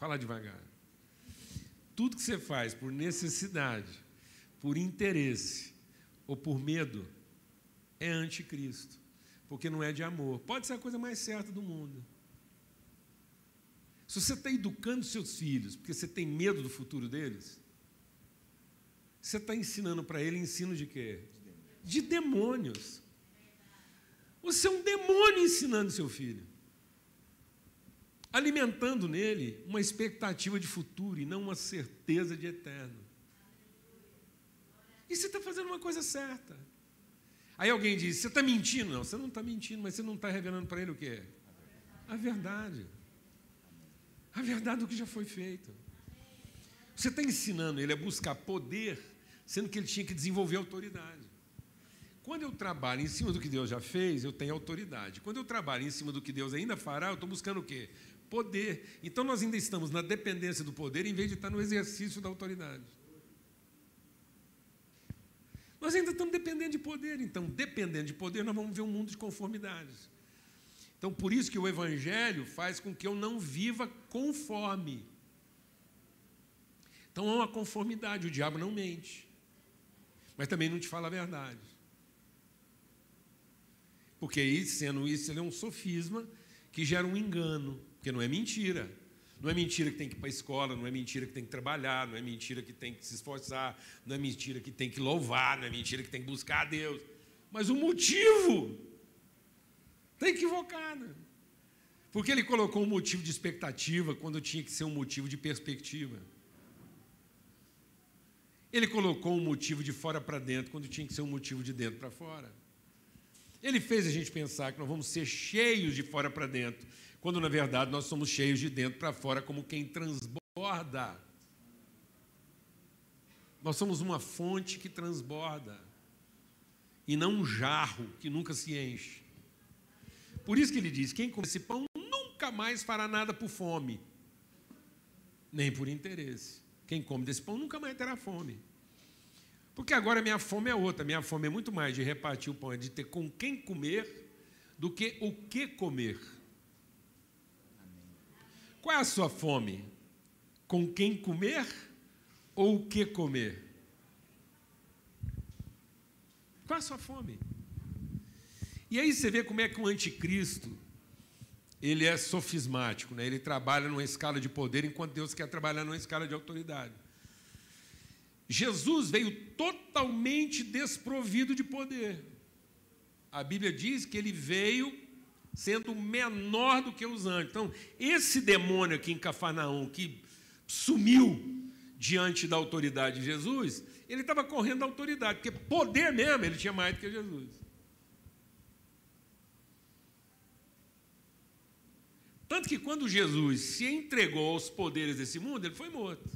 falar devagar. Tudo que você faz por necessidade, por interesse ou por medo é anticristo, porque não é de amor. Pode ser a coisa mais certa do mundo. Se você está educando seus filhos porque você tem medo do futuro deles, você está ensinando para ele ensino de quê? De demônios. Você é um demônio ensinando seu filho, alimentando nele uma expectativa de futuro e não uma certeza de eterno. E você está fazendo uma coisa certa. Aí alguém diz, você está mentindo? Não, você não está mentindo, mas você não está revelando para ele o que é? A verdade. A verdade do que já foi feito. Você está ensinando ele a buscar poder, sendo que ele tinha que desenvolver autoridade. Quando eu trabalho em cima do que Deus já fez, eu tenho autoridade. Quando eu trabalho em cima do que Deus ainda fará, eu estou buscando o quê? Poder. Então nós ainda estamos na dependência do poder, em vez de estar no exercício da autoridade. Nós ainda estamos dependendo de poder. Então, dependendo de poder, nós vamos ver um mundo de conformidades. Então, por isso que o Evangelho faz com que eu não viva conforme. Então, há uma conformidade. O diabo não mente, mas também não te fala a verdade. Porque aí, sendo isso, ele é um sofisma que gera um engano, porque não é mentira. Não é mentira que tem que ir para a escola, não é mentira que tem que trabalhar, não é mentira que tem que se esforçar, não é mentira que tem que louvar, não é mentira que tem que buscar a Deus. Mas o motivo está equivocado. Porque ele colocou um motivo de expectativa quando tinha que ser um motivo de perspectiva. Ele colocou um motivo de fora para dentro quando tinha que ser um motivo de dentro para fora. Ele fez a gente pensar que nós vamos ser cheios de fora para dentro, quando, na verdade, nós somos cheios de dentro para fora, como quem transborda. Nós somos uma fonte que transborda, e não um jarro que nunca se enche. Por isso que ele diz, quem come esse pão nunca mais fará nada por fome, nem por interesse. Quem come desse pão nunca mais terá fome. Porque agora a minha fome é outra, minha fome é muito mais de repartir o pão, é de ter com quem comer, do que o que comer. Qual é a sua fome? Com quem comer ou o que comer? Qual é a sua fome? E aí você vê como é que o anticristo, ele é sofismático, né? Ele trabalha numa escala de poder, enquanto Deus quer trabalhar numa escala de autoridade. Jesus veio totalmente desprovido de poder. A Bíblia diz que ele veio sendo menor do que os anjos. Então, esse demônio aqui em Cafarnaum, que sumiu diante da autoridade de Jesus, ele estava correndo da autoridade, porque poder mesmo ele tinha mais do que Jesus. Tanto que quando Jesus se entregou aos poderes desse mundo, ele foi morto,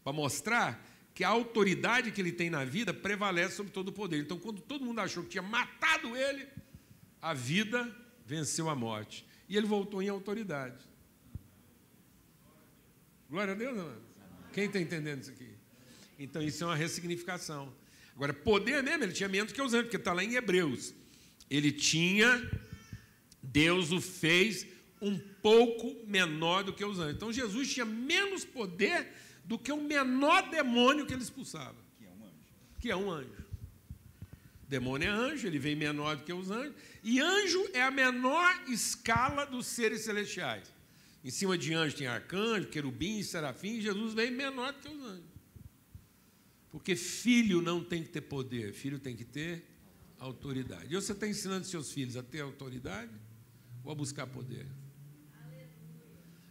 para mostrar que a autoridade que ele tem na vida prevalece sobre todo o poder. Então, quando todo mundo achou que tinha matado ele, a vida venceu a morte. E ele voltou em autoridade. Glória a Deus, amado. Quem está entendendo isso aqui? Então, isso é uma ressignificação. Agora, poder mesmo, ele tinha menos que os anjos, porque está lá em Hebreus. Ele tinha, Deus o fez um pouco menor do que os anjos. Então, Jesus tinha menos poder do que o menor demônio que ele expulsava. Que é um anjo. Que é um anjo. Demônio é anjo, ele vem menor do que os anjos. E anjo é a menor escala dos seres celestiais. Em cima de anjo tem arcanjo, querubim, serafim, e Jesus veio menor do que os anjos. Porque filho não tem que ter poder, filho tem que ter autoridade. E você está ensinando seus filhos a ter autoridade ou a buscar poder?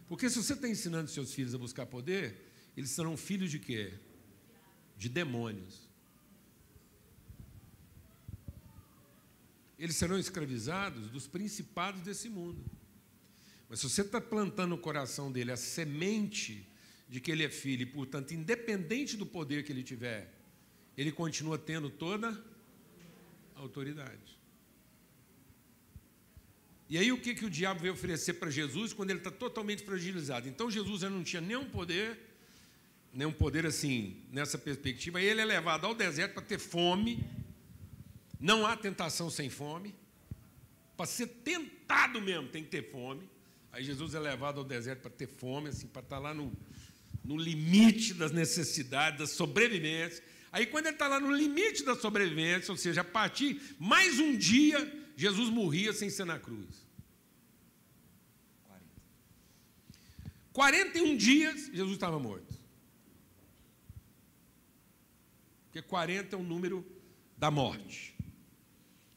Porque se você está ensinando seus filhos a buscar poder, eles serão filhos de quê? De demônios. Eles serão escravizados dos principados desse mundo. Mas se você está plantando no coração dele a semente de que ele é filho, e, portanto, independente do poder que ele tiver, ele continua tendo toda a autoridade. E aí o que o diabo veio oferecer para Jesus quando ele está totalmente fragilizado? Então Jesus já não tinha nenhum poder assim, nessa perspectiva. Aí ele é levado ao deserto para ter fome. Não há tentação sem fome. Para ser tentado mesmo tem que ter fome. Aí Jesus é levado ao deserto para ter fome, assim, para estar lá no limite das necessidades, da sobrevivência. Aí, quando ele está lá no limite da sobrevivência, ou seja, a partir mais um dia, Jesus morria sem ser na cruz. 41 dias, Jesus estava morto. Porque 40 é o número da morte.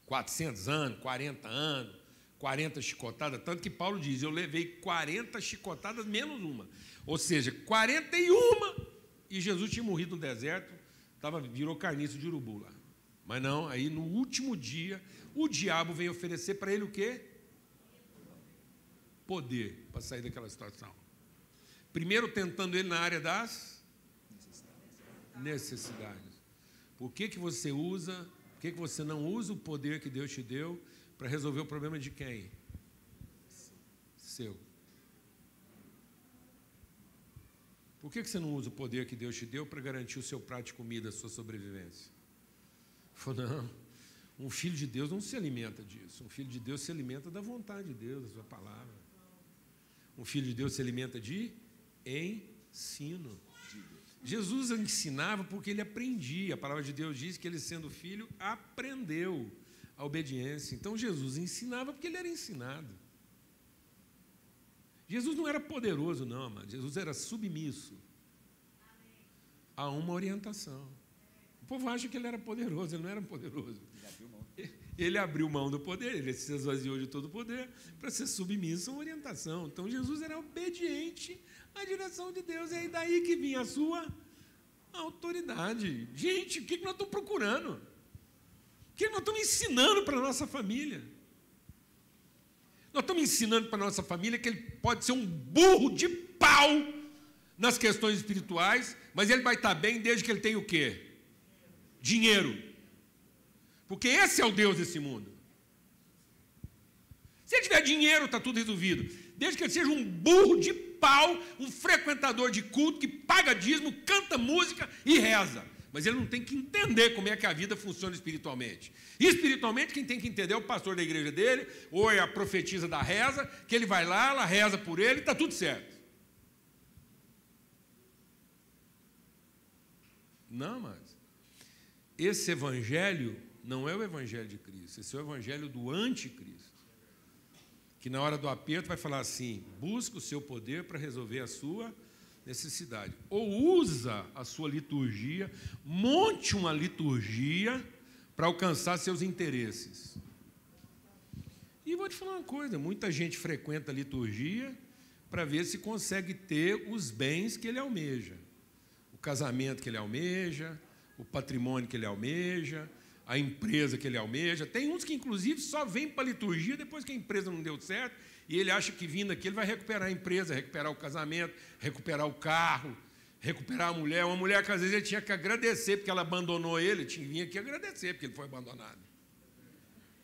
400 anos, 40 anos, 40 chicotadas, tanto que Paulo diz, eu levei 40 chicotadas menos uma. Ou seja, 41, e Jesus tinha morrido no deserto, virou carniça de urubu lá. Mas não, aí no último dia, o diabo veio oferecer para ele o quê? Poder para sair daquela situação. Primeiro tentando ele na área das necessidades. Por que você usa, por que você não usa o poder que Deus te deu para resolver o problema de quem? Seu. Por que você não usa o poder que Deus te deu para garantir o seu prato de comida, a sua sobrevivência? Falou, não, um filho de Deus não se alimenta disso. Um filho de Deus se alimenta da vontade de Deus, da sua palavra. Um filho de Deus se alimenta de ensino. Jesus ensinava porque ele aprendia. A palavra de Deus diz que ele, sendo filho, aprendeu a obediência. Então, Jesus ensinava porque ele era ensinado. Jesus não era poderoso, não, amado. Jesus era submisso a uma orientação. O povo acha que ele era poderoso, ele não era poderoso. Ele abriu mão do poder, ele se esvaziou de todo o poder para ser submisso a uma orientação. Então, Jesus era obediente à direção de Deus. E aí daí que vinha a sua autoridade. Gente, o que nós estamos procurando? O que nós estamos ensinando para a nossa família? Nós estamos ensinando para a nossa família que ele pode ser um burro de pau nas questões espirituais, mas ele vai estar bem desde que ele tenha o quê? Dinheiro. Porque esse é o Deus desse mundo. Se ele tiver dinheiro, está tudo resolvido. Desde que ele seja um burro de pau, um frequentador de culto, que paga dízimo, canta música e reza. Mas ele não tem que entender como é que a vida funciona espiritualmente. E espiritualmente, quem tem que entender é o pastor da igreja dele, ou é a profetisa da reza, que ele vai lá, ela reza por ele, está tudo certo. Não, mas esse evangelho não é o evangelho de Cristo, esse é o evangelho do anticristo. Que na hora do aperto vai falar assim, busca o seu poder para resolver a sua necessidade. Ou usa a sua liturgia, monte uma liturgia para alcançar seus interesses. E vou te falar uma coisa, muita gente frequenta a liturgia para ver se consegue ter os bens que ele almeja. O casamento que ele almeja, o patrimônio que ele almeja, a empresa que ele almeja. Tem uns que, inclusive, só vêm para a liturgia depois que a empresa não deu certo, e ele acha que vindo aqui ele vai recuperar a empresa, recuperar o casamento, recuperar o carro, recuperar a mulher. Uma mulher que às vezes ele tinha que agradecer porque ela abandonou ele, vinha aqui agradecer porque ele foi abandonado.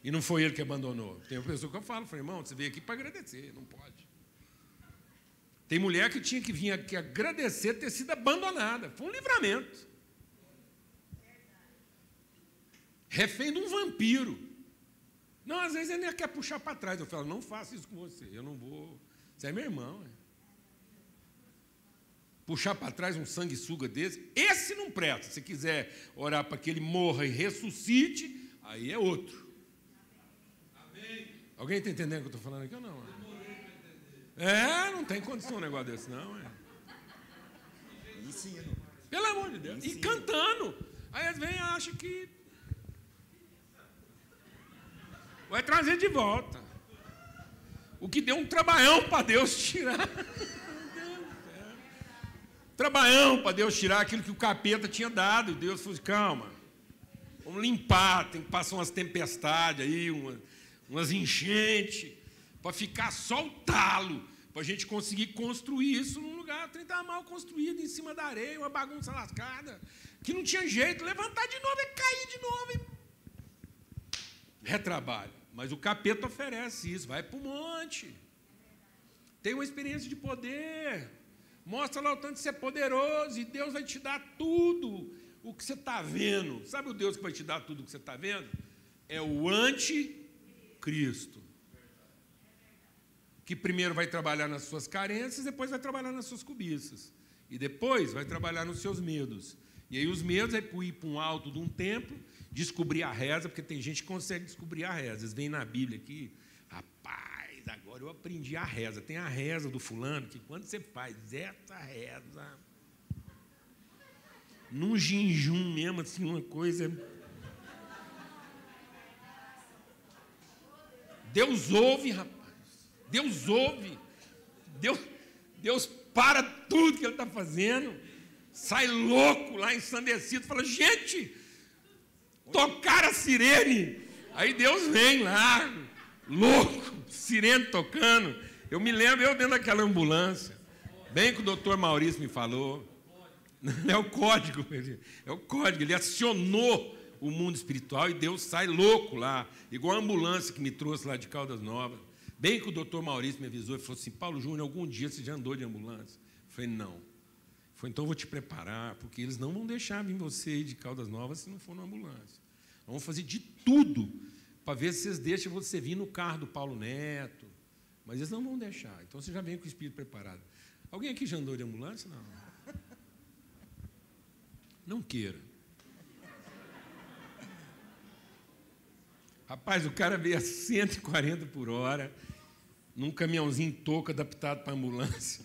E não foi ele que abandonou. Tem uma pessoa que eu falo, irmão, você veio aqui para agradecer, não pode. Tem mulher que tinha que vir aqui agradecer ter sido abandonada. Foi um livramento. Refém de um vampiro. Não, às vezes ele quer puxar para trás. Eu falo, não faça isso com você, eu não vou. Você é meu irmão. Puxar para trás um sanguessuga desse, esse não presta. Se quiser orar para que ele morra e ressuscite, aí é outro. Amém. Alguém está entendendo o que eu estou falando aqui ou não? Não tem condição um negócio desse, não. Ensino. Pelo amor de Deus. E cantando. Aí eles vêm e acham que vai trazer de volta. O que deu um trabalhão para Deus tirar. Trabalhão para Deus tirar aquilo que o capeta tinha dado. Deus falou, calma, vamos limpar, tem que passar umas tempestades aí, umas enchentes, para ficar só o talo, para a gente conseguir construir isso num lugar que estava mal construído, em cima da areia, uma bagunça lascada, que não tinha jeito, levantar de novo e cair de novo. Retrabalho. Mas o capeta oferece isso, vai para o monte. Tem uma experiência de poder. Mostra lá o tanto que você é poderoso e Deus vai te dar tudo o que você está vendo. Sabe o Deus que vai te dar tudo o que você está vendo? É o anticristo. que primeiro vai trabalhar nas suas carências, depois vai trabalhar nas suas cobiças. E depois vai trabalhar nos seus medos. E aí os medos é ir para um alto de um templo, descobrir a reza, porque tem gente que consegue descobrir a reza. Eles vêm na Bíblia aqui, rapaz, agora eu aprendi a reza. Tem a reza do fulano, que quando você faz essa reza, num jejum mesmo, assim, uma coisa... Deus ouve, rapaz. Deus ouve. Deus para tudo que ele está fazendo. Sai louco lá, ensandecido. Fala, gente, tocaram a sirene. Aí Deus vem lá, louco, sirene tocando. Eu me lembro, eu dentro daquela ambulância, bem que o doutor Maurício me falou. É o código, ele acionou o mundo espiritual e Deus sai louco lá, igual a ambulância que me trouxe lá de Caldas Novas. Bem que o doutor Maurício me avisou e falou assim, Paulo Júnior, algum dia você já andou de ambulância? Eu falei, não. Ele falou, então eu vou te preparar, porque eles não vão deixar vir você ir de Caldas Novas se não for na ambulância. Vamos fazer de tudo para ver se vocês deixam você vir no carro do Paulo Neto, mas eles não vão deixar, então você já vem com o espírito preparado. Alguém aqui já andou de ambulância? Não. Não queira. Rapaz, o cara veio a 140 por hora, num caminhãozinho toco adaptado para ambulância.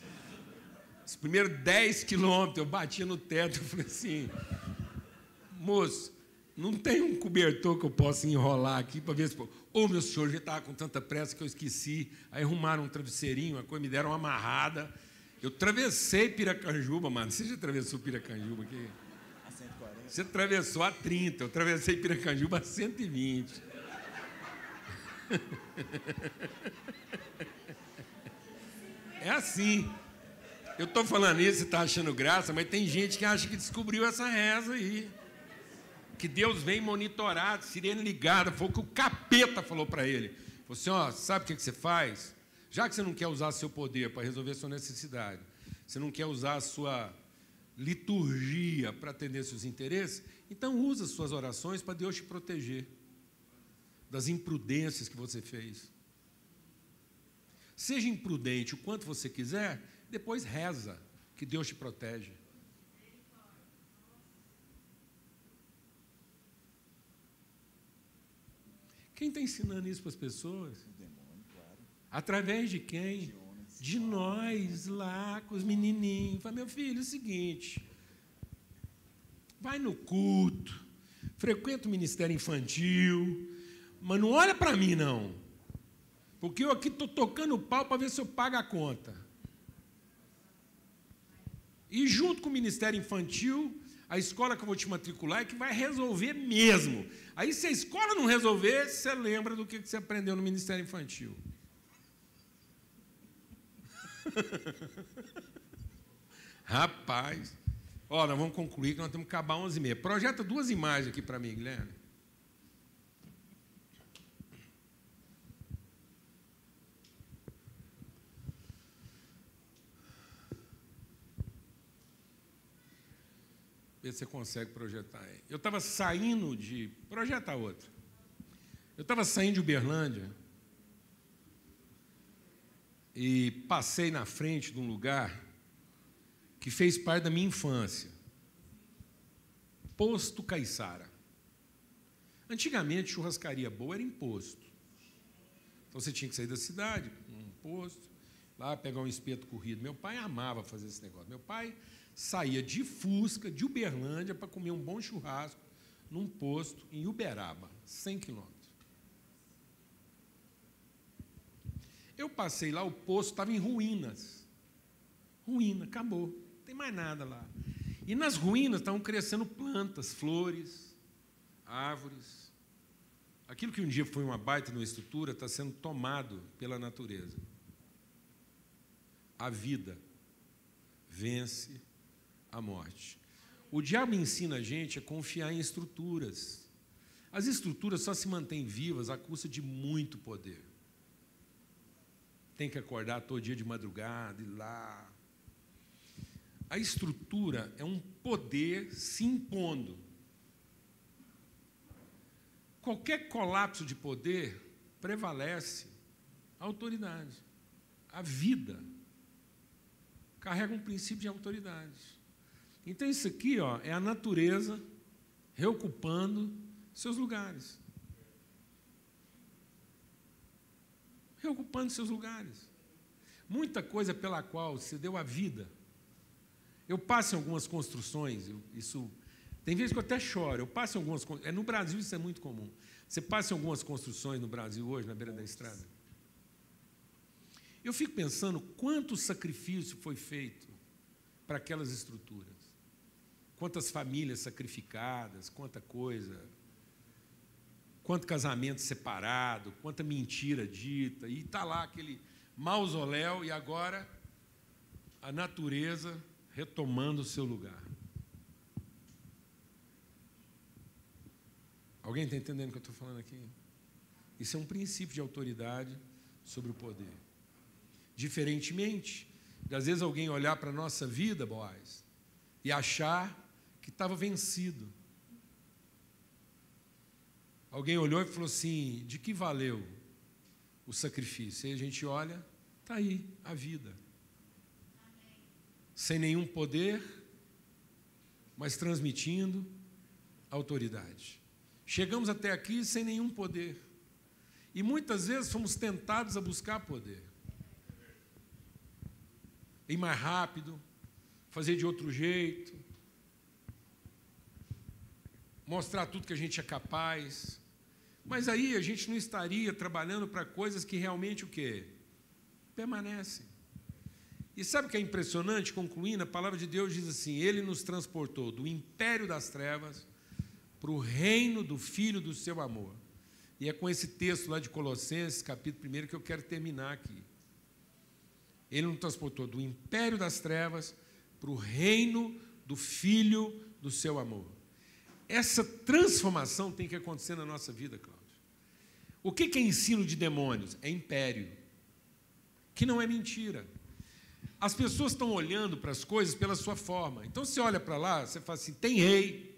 Os primeiros 10 quilômetros eu batia no teto e falei assim, moço, não tem um cobertor que eu possa enrolar aqui para ver se... Ô, meu senhor, já estava com tanta pressa que eu esqueci. Aí arrumaram um travesseirinho, uma coisa, me deram uma amarrada. Eu atravessei Piracanjuba, mano. Você já atravessou Piracanjuba aqui? A 140. Você atravessou a 30, eu atravessei Piracanjuba a 120. É assim. Eu estou falando isso, você está achando graça, mas tem gente que acha que descobriu essa reza aí. Que Deus vem monitorar, sirene ligada, foi o que o capeta falou para ele. Falou assim, ó, sabe o que você faz? Já que você não quer usar seu poder para resolver a sua necessidade, você não quer usar a sua liturgia para atender seus interesses, então usa suas orações para Deus te proteger das imprudências que você fez. Seja imprudente o quanto você quiser, depois reza, que Deus te protege. Quem está ensinando isso para as pessoas? O demônio, claro. Através de quem? De nós lá, com os menininhos. Fala, meu filho, é o seguinte, vai no culto, frequenta o ministério infantil, mas não olha para mim, não. Porque eu aqui estou tocando o pau para ver se eu pago a conta. E junto com o ministério infantil, a escola que eu vou te matricular é que vai resolver mesmo. Aí, se a escola não resolver, você lembra do que você aprendeu no ministério infantil. Rapaz. Ó, nós vamos concluir que nós temos que acabar 11h30. Projeta 2 imagens aqui para mim, Guilherme. Vê se você consegue projetar aí. Eu estava saindo de... Projeta outra. Eu estava saindo de Uberlândia e passei na frente de um lugar que fez parte da minha infância. Posto Caiçara. Antigamente, churrascaria boa era em posto. Então, você tinha que sair da cidade, um posto, lá pegar um espeto corrido. Meu pai amava fazer esse negócio. Meu pai saía de Fusca, de Uberlândia, para comer um bom churrasco num posto em Uberaba, 100 quilômetros. Eu passei lá, o posto estava em ruínas. Ruína, acabou. Não tem mais nada lá. E nas ruínas estavam crescendo plantas, flores, árvores. Aquilo que um dia foi uma baita de uma estrutura está sendo tomado pela natureza. A vida vence a morte. O diabo ensina a gente a confiar em estruturas. As estruturas só se mantêm vivas à custa de muito poder. Tem que acordar todo dia de madrugada, ir lá. A estrutura é um poder se impondo. Qualquer colapso de poder prevalece a autoridade. a vida, carrega um princípio de autoridade. Então, isso aqui, ó, é a natureza reocupando seus lugares. Reocupando seus lugares. Muita coisa pela qual você deu a vida. Eu passo em algumas construções, tem vezes que eu até choro, eu passo em algumas construções, no Brasil isso é muito comum. Você passa em algumas construções no Brasil hoje, na beira da estrada. Eu fico pensando quanto sacrifício foi feito para aquelas estruturas. Quantas famílias sacrificadas, quanta coisa, quanto casamento separado, quanta mentira dita, e está lá aquele mausoléu, e agora a natureza retomando o seu lugar. Alguém está entendendo o que eu estou falando aqui? Isso é um princípio de autoridade sobre o poder. Diferentemente, de às vezes alguém olhar para a nossa vida, Boaz, e achar que estava vencido. Alguém olhou e falou assim, de que valeu o sacrifício? E a gente olha, está aí a vida. Sem nenhum poder, mas transmitindo autoridade. Chegamos até aqui sem nenhum poder. E muitas vezes fomos tentados a buscar poder. Ir mais rápido, fazer de outro jeito, mostrar tudo que a gente é capaz. Mas aí a gente não estaria trabalhando para coisas que realmente o quê? Permanecem. E sabe o que é impressionante? Concluindo, a palavra de Deus diz assim, Ele nos transportou do império das trevas para o reino do Filho do seu amor. E é com esse texto lá de Colossenses, capítulo 1, que eu quero terminar aqui. Ele nos transportou do império das trevas para o reino do Filho do seu amor. Essa transformação tem que acontecer na nossa vida, Cláudio. O que é ensino de demônios? É império, que não é mentira. As pessoas estão olhando para as coisas pela sua forma. Então, você olha para lá, você fala assim, tem rei,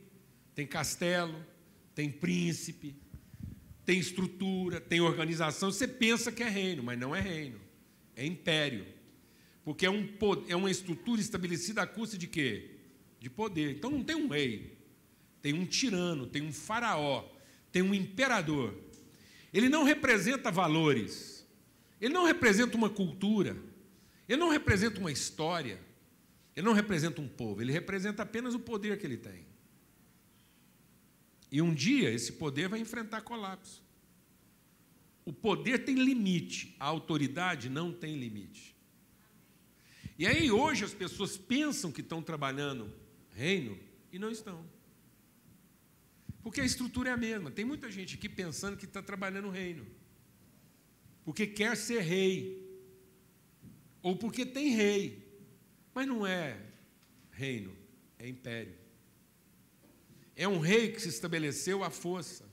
tem castelo, tem príncipe, tem estrutura, tem organização. Você pensa que é reino, mas não é reino, é império. Porque é uma estrutura estabelecida à custa de quê? De poder. Então, não tem um rei, tem um tirano, tem um faraó, tem um imperador. Ele não representa valores, ele não representa uma cultura, ele não representa uma história, ele não representa um povo, ele representa apenas o poder que ele tem. E um dia esse poder vai enfrentar colapso. O poder tem limite, a autoridade não tem limite. E aí hoje as pessoas pensam que estão trabalhando reino e não estão. Porque a estrutura é a mesma. Tem muita gente aqui pensando que está trabalhando reino. Porque quer ser rei. Ou porque tem rei. Mas não é reino, é império. É um rei que se estabeleceu à força.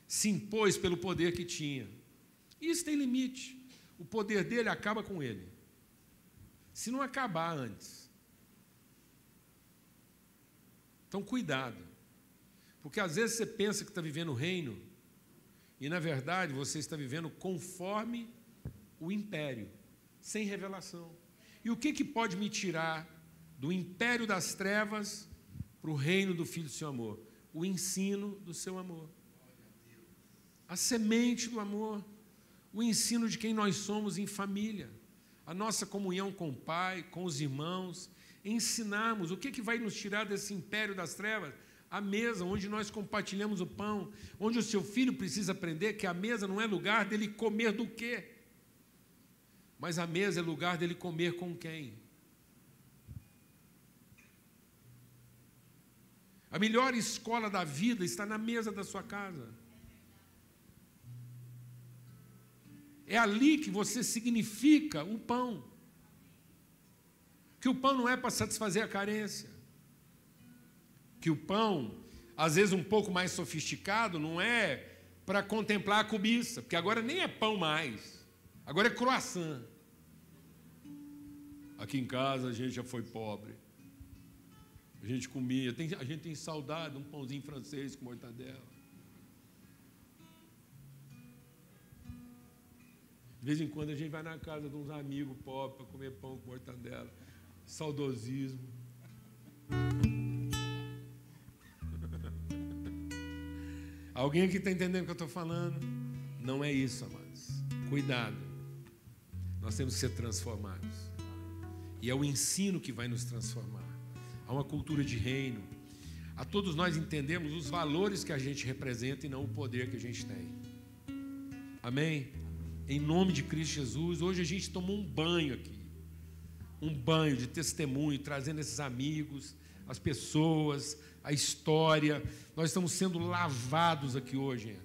Se impôs pelo poder que tinha. E isso tem limite. O poder dele acaba com ele. Se não acabar antes. Então, cuidado. Porque às vezes você pensa que está vivendo o reino e, na verdade, você está vivendo conforme o império, sem revelação. E o que pode me tirar do império das trevas para o reino do Filho do seu amor? O ensino do seu amor. A semente do amor. O ensino de quem nós somos em família. A nossa comunhão com o Pai, com os irmãos. Ensinarmos o que vai nos tirar desse império das trevas? A mesa, onde nós compartilhamos o pão, onde o seu filho precisa aprender que a mesa não é lugar dele comer do quê? Mas a mesa é lugar dele comer com quem? A melhor escola da vida está na mesa da sua casa. É ali que você significa o pão. Que o pão não é para satisfazer a carência. Que o pão, às vezes um pouco mais sofisticado, não é para contemplar a cobiça, porque agora nem é pão mais, agora é croissant. Aqui em casa a gente já foi pobre, a gente comia, a gente tem saudade de um pãozinho francês com mortadela. De vez em quando a gente vai na casa de uns amigos pobres para comer pão com mortadela. Saudosismo. Alguém aqui está entendendo o que eu estou falando? Não é isso, amados. Cuidado. Nós temos que ser transformados. E é o ensino que vai nos transformar. Há uma cultura de reino. A todos nós entendemos os valores que a gente representa e não o poder que a gente tem. Amém? Em nome de Cristo Jesus, hoje a gente tomou um banho aqui. Um banho de testemunho, trazendo esses amigos, as pessoas, a história. Nós estamos sendo lavados aqui hoje, gente.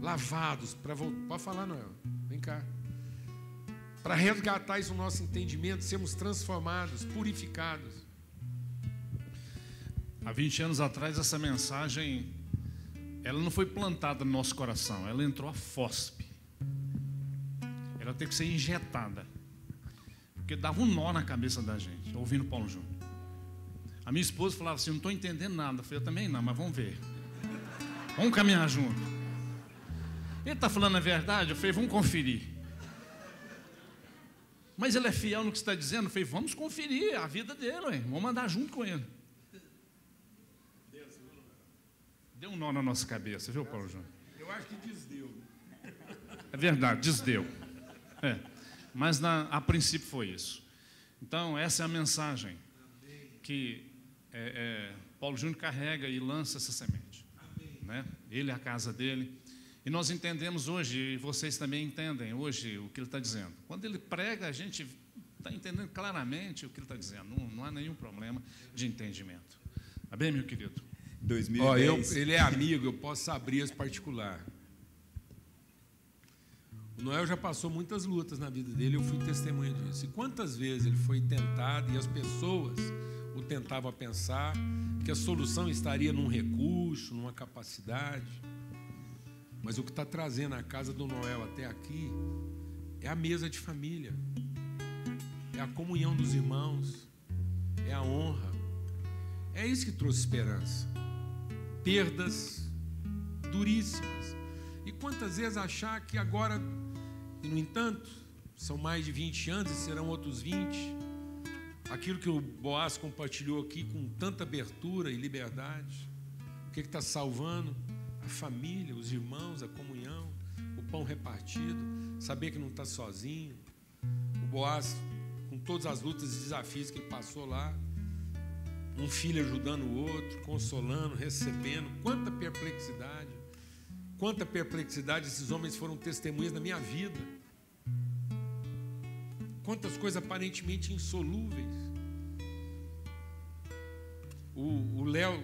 Lavados, para voltar. Pode falar, Noel. Vem cá. Para resgatar isso no nosso entendimento, sermos transformados, purificados. Há 20 anos atrás, essa mensagem, ela não foi plantada no nosso coração, ela entrou a fóspe. Ela tem que ser injetada. Porque dava um nó na cabeça da gente, ouvindo Paulo Júnior. A minha esposa falava assim, não estou entendendo nada. Eu falei, eu também não, mas vamos ver. Vamos caminhar junto. Ele está falando a verdade? Eu falei, vamos conferir. Mas ele é fiel no que está dizendo? Eu falei, vamos conferir a vida dele, ué. Vamos andar junto com ele. Deu um nó na nossa cabeça, viu, Paulo Júnior? Eu acho que desdeu. É verdade, desdeu. É. Mas a princípio foi isso. Então, essa é a mensagem que Paulo Júnior carrega e lança essa semente. Né? Ele é a casa dele. E nós entendemos hoje, e vocês também entendem hoje o que ele está dizendo. Quando ele prega, a gente está entendendo claramente o que ele está dizendo. Não há nenhum problema de entendimento. Tá bem, meu querido? 2010. Ele é amigo, eu posso abrir esse particular. O Noel já passou muitas lutas na vida dele, eu fui testemunha disso. E quantas vezes ele foi tentado e as pessoas o tentavam a pensar que a solução estaria num recurso, numa capacidade. Mas o que está trazendo a casa do Noel até aqui é a mesa de família, é a comunhão dos irmãos, é a honra. É isso que trouxe esperança. Perdas duríssimas. E quantas vezes achar que agora, e no entanto, são mais de 20 anos e serão outros 20, aquilo que o Boaz compartilhou aqui com tanta abertura e liberdade, o que está salvando? A família, os irmãos, a comunhão, o pão repartido, saber que não está sozinho. O Boaz, com todas as lutas e desafios que ele passou lá, um filho ajudando o outro, consolando, recebendo. Quanta perplexidade esses homens foram testemunhas na minha vida. Quantas coisas aparentemente insolúveis. O Léo,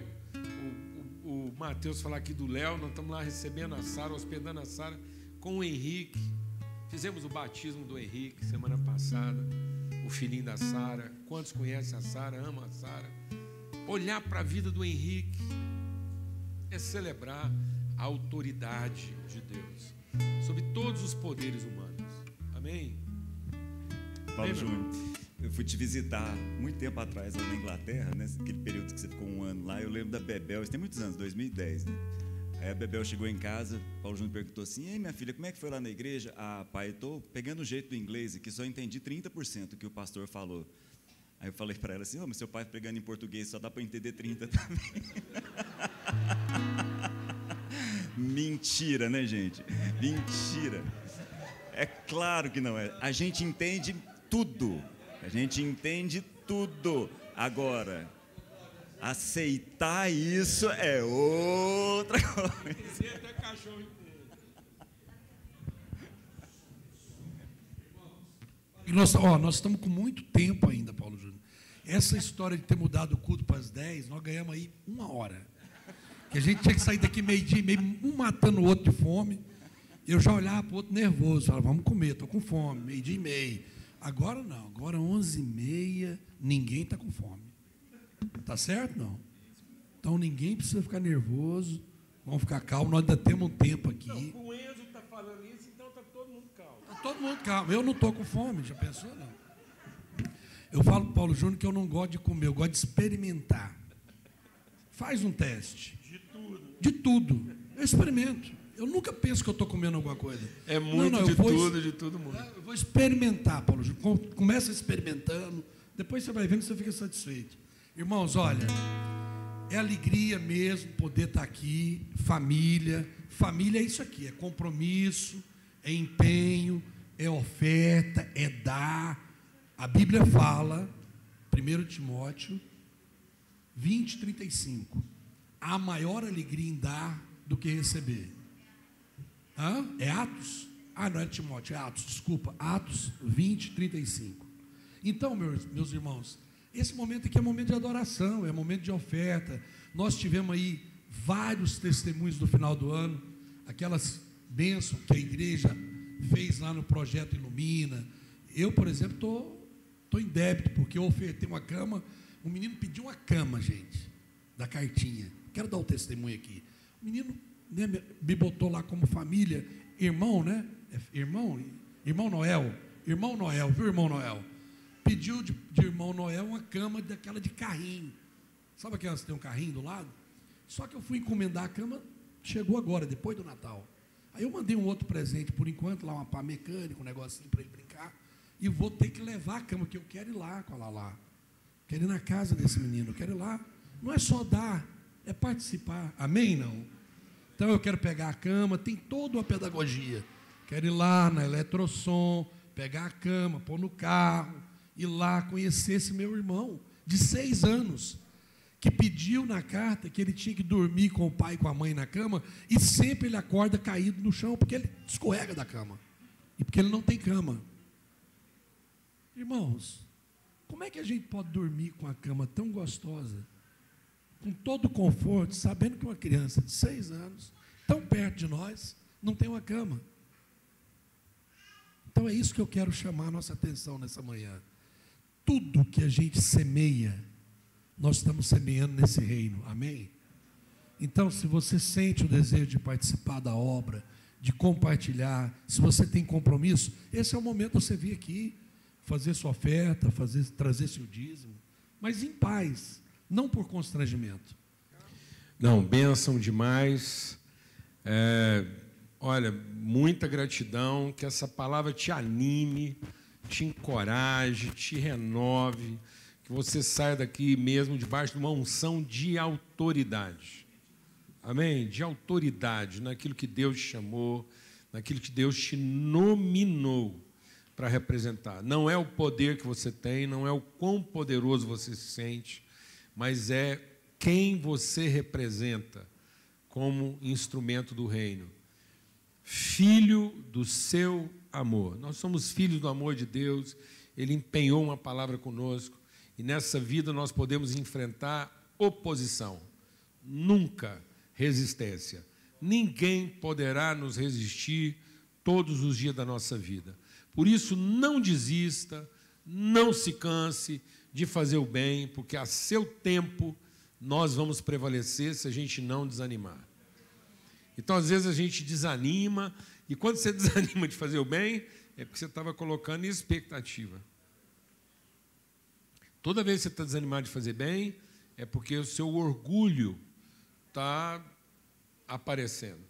o Mateus falar aqui do Léo, nós estamos lá recebendo a Sara, hospedando a Sara com o Henrique. Fizemos o batismo do Henrique semana passada, o filhinho da Sara. Quantos conhecem a Sara, amam a Sara? Olhar para a vida do Henrique é celebrar a autoridade de Deus sobre todos os poderes humanos. Amém? Paulo Júnior, eu fui te visitar muito tempo atrás lá na Inglaterra, né? Aquele período que você ficou um ano lá. Eu lembro da Bebel, isso tem muitos anos, 2010, né? Aí a Bebel chegou em casa, Paulo Júnior perguntou assim: ei, minha filha, como é que foi lá na igreja? Ah, pai, eu estou pegando o jeito do inglês aqui, só entendi 30% do que o pastor falou. Aí eu falei para ela assim: mas seu pai pregando em português só dá para entender 30 também. Mentira, né, gente? Mentira. É claro que não é. A gente entende tudo. A gente entende tudo. Agora, aceitar isso é outra coisa. Até cachorro. E nós estamos com muito tempo ainda, Paulo Júnior. Essa história de ter mudado o culto para as 10, nós ganhamos aí 1 hora. Que a gente tinha que sair daqui meio-dia e meio, um matando o outro de fome. Eu já olhava para o outro nervoso, falava, vamos comer, estou com fome, meio-dia e meio. Agora não, agora 11h30, ninguém está com fome. Está certo? Não. Então ninguém precisa ficar nervoso, vamos ficar calmos, nós ainda temos um tempo aqui. Não, o Enzo está falando isso, então está todo mundo calmo. Está todo mundo calmo, eu não estou com fome, já pensou? Não. Eu falo para o Paulo Júnior que eu não gosto de comer, eu gosto de experimentar. Faz um teste. De tudo. De tudo. Eu experimento. Eu nunca penso que eu estou comendo alguma coisa. É muito de tudo muito. Eu vou experimentar, Paulo Júnior. Começa experimentando, depois você vai vendo e você fica satisfeito. Irmãos, olha, é alegria mesmo poder estar aqui, família. Família é isso aqui, é compromisso, é empenho, é oferta, é dar. A Bíblia fala, 1 Timóteo 20:35, há maior alegria em dar do que receber. É Atos? Não é Timóteo, é Atos, desculpa, Atos 20:35. Então, meus irmãos, esse momento aqui é momento de adoração, é momento de oferta. Nós tivemos aí vários testemunhos do final do ano, aquelas bênçãos que a igreja fez lá no Projeto Ilumina. Eu, por exemplo, estou em débito, porque eu ofertei uma cama. O menino pediu uma cama, gente, da cartinha. Quero dar o testemunho aqui. O menino, né, me botou lá como família, irmão, né? Irmão Noel, viu, irmão Noel? Pediu de irmão Noel uma cama daquela de carrinho. Sabe aquelas que tem um carrinho do lado? Só que eu fui encomendar a cama, chegou agora, depois do Natal. Aí eu mandei um outro presente, por enquanto, lá uma pá mecânica, um negocinho para ele brincar. E vou ter que levar a cama, que eu quero ir lá com a Lala. Quero ir na casa desse menino, quero ir lá. Não é só dar, é participar. Amém, não? Então eu quero pegar a cama, tem toda uma pedagogia. Quero ir lá na Eletrosom, pegar a cama, pôr no carro, ir lá conhecer esse meu irmão, de 6 anos, que pediu na carta que ele tinha que dormir com o pai e com a mãe na cama, e sempre ele acorda caído no chão, porque ele escorrega da cama, e porque ele não tem cama. Irmãos, como é que a gente pode dormir com a cama tão gostosa, com todo o conforto, sabendo que uma criança de 6 anos, tão perto de nós, não tem uma cama? Então é isso que eu quero chamar a nossa atenção nessa manhã. Tudo que a gente semeia, nós estamos semeando nesse reino, amém? Então, se você sente o desejo de participar da obra, de compartilhar, se você tem compromisso, esse é o momento de você vir aqui, fazer sua oferta, trazer seu dízimo, mas em paz, não por constrangimento. Não, bênção demais. Olha, muita gratidão, que essa palavra te anime, te encoraje, te renove, que você saia daqui mesmo debaixo de uma unção de autoridade. Amém? De autoridade, naquilo que Deus te chamou, naquilo que Deus te nominou para representar. Não é o poder que você tem, não é o quão poderoso você se sente, mas é quem você representa como instrumento do reino. Filho do seu amor. Nós somos filhos do amor de Deus, Ele empenhou uma palavra conosco, e nessa vida nós podemos enfrentar oposição, nunca resistência. Ninguém poderá nos resistir todos os dias da nossa vida. Por isso, não desista, não se canse de fazer o bem, porque a seu tempo nós vamos prevalecer se a gente não desanimar. Então, às vezes, a gente desanima, e quando você desanima de fazer o bem, é porque você estava colocando em expectativa. Toda vez que você está desanimado de fazer bem, é porque o seu orgulho está aparecendo.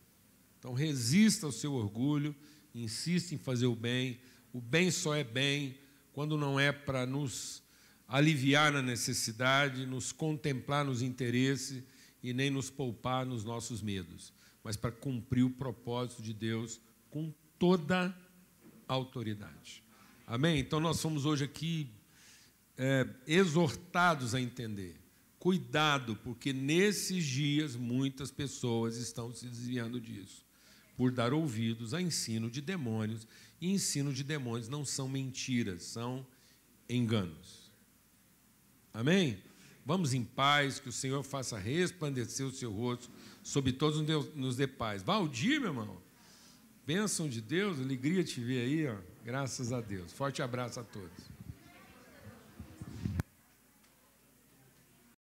Então, resista ao seu orgulho, insista em fazer o bem. O bem só é bem quando não é para nos aliviar na necessidade, nos contemplar nos interesses e nem nos poupar nos nossos medos, mas para cumprir o propósito de Deus com toda a autoridade. Amém? Então, nós fomos hoje aqui exortados a entender. Cuidado, porque nesses dias muitas pessoas estão se desviando disso, por dar ouvidos a ensino de demônios, e ensino de demônios não são mentiras, são enganos. Amém? Vamos em paz, que o Senhor faça resplandecer o seu rosto sobre todos, nos dê paz. Valdir, meu irmão, bênção de Deus, alegria te ver aí, ó. Graças a Deus. Forte abraço a todos.